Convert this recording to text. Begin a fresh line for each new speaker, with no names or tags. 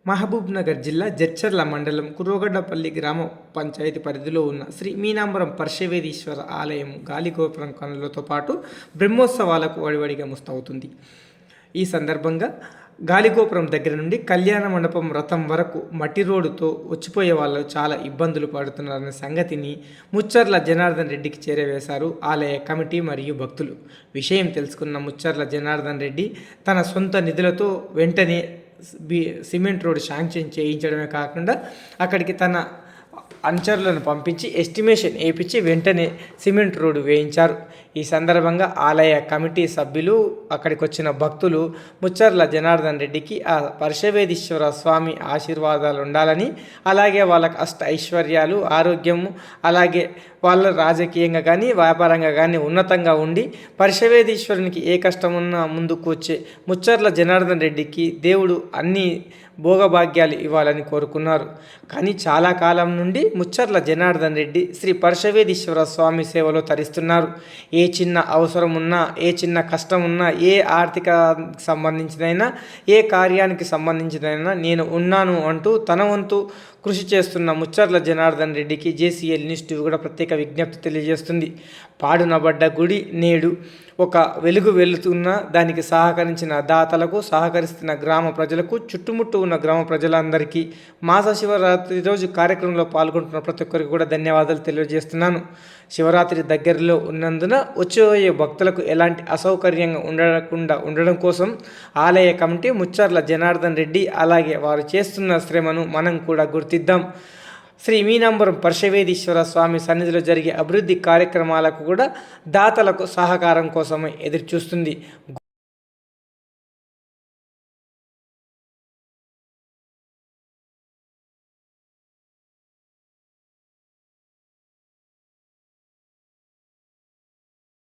మహబూబ్నగర్ జిల్లా జడ్చర్ల మండలం కుర్రోగడ్డపల్లి గ్రామ పంచాయతీ పరిధిలో ఉన్న శ్రీ మీనాంబరం పరశవేదీశ్వర ఆలయం గాలిగోపురం కనులతో పాటు బ్రహ్మోత్సవాలకు వడివడిగా ముస్తవుతుంది. ఈ సందర్భంగా గాలిగోపురం దగ్గర నుండి కళ్యాణ మండపం రథం వరకు మట్టి రోడ్డుతో వచ్చిపోయే వాళ్ళు చాలా ఇబ్బందులు పడుతున్నారనే సంగతిని ముచ్చర్ల జనార్దన్ రెడ్డికి చేరవేశారు ఆలయ కమిటీ మరియు భక్తులు. విషయం తెలుసుకున్న ముచ్చర్ల జనార్దన్ రెడ్డి తన సొంత నిధులతో వెంటనే సిమెంట్ రోడ్ శాంక్షన్ చేయించడమే కాకుండా అక్కడికి తన అనుచరులను పంపించి ఎస్టిమేషన్ వేయించి వెంటనే సిమెంట్ రోడ్డు వేయించారు. ఈ సందర్భంగా ఆలయ కమిటీ సభ్యులు, అక్కడికి వచ్చిన భక్తులు ముచ్చర్ల జనార్దన్ రెడ్డికి ఆ పరశవేదీశ్వర స్వామి ఆశీర్వాదాలు ఉండాలని, అలాగే వాళ్ళకి అష్ట ఐశ్వర్యాలు, ఆరోగ్యము, అలాగే వాళ్ళ రాజకీయంగా కానీ వ్యాపారంగా కానీ ఉన్నతంగా ఉండి పరశవేదీశ్వరునికి ఏ కష్టం ఉన్నా ముందుకు వచ్చే ముచ్చర్ల జనార్దన్ రెడ్డికి దేవుడు అన్ని భోగభాగ్యాలు ఇవ్వాలని కోరుకున్నారు. కానీ చాలా కాలం నుండి ముచ్చర్ల జనార్దన్ రెడ్డి శ్రీ పరశవేదీశ్వర స్వామి సేవలో తరిస్తున్నారు. ఏ చిన్న అవసరం ఉన్నా, ఏ చిన్న కష్టం ఉన్నా, ఏ ఆర్థిక సంబంధించినైనా, ఏ కార్యానికి సంబంధించినైనా నేను ఉన్నాను అంటూ తన వంతు కృషి చేస్తున్న ముచ్చర్ల జనార్దన్ రెడ్డికి జేసీఎల్ న్యూస్ టీవీ కూడా ప్రత్యేక విజ్ఞప్తి తెలియజేస్తుంది. పాడునబడ్డ గుడి నేడు ఒక వెలుగు వెళుతున్న దానికి సహకరించిన దాతలకు, సహకరిస్తున్న గ్రామ ప్రజలకు, చుట్టుముట్టు ఉన్న గ్రామ ప్రజలందరికీ, మాస శివరాత్రి రోజు కార్యక్రమంలో పాల్గొంటున్న ప్రతి ఒక్కరికి కూడా ధన్యవాదాలు తెలియజేస్తున్నాను. శివరాత్రి దగ్గరలో ఉన్నందున వచ్చే భక్తులకు ఎలాంటి అసౌకర్యంగా ఉండడం కోసం ఆలయ కమిటీ ముచ్చర్ల జనార్దన్ రెడ్డి అలాగే వారు చేస్తున్న శ్రమను మనం కూడా గుర్తిద్దాం. శ్రీ మీనాంబరం పరశవేదీశ్వర స్వామి సన్నిధిలో జరిగే అభివృద్ధి కార్యక్రమాలకు కూడా దాతలకు సహకారం కోసమే ఎదురుచూస్తుంది.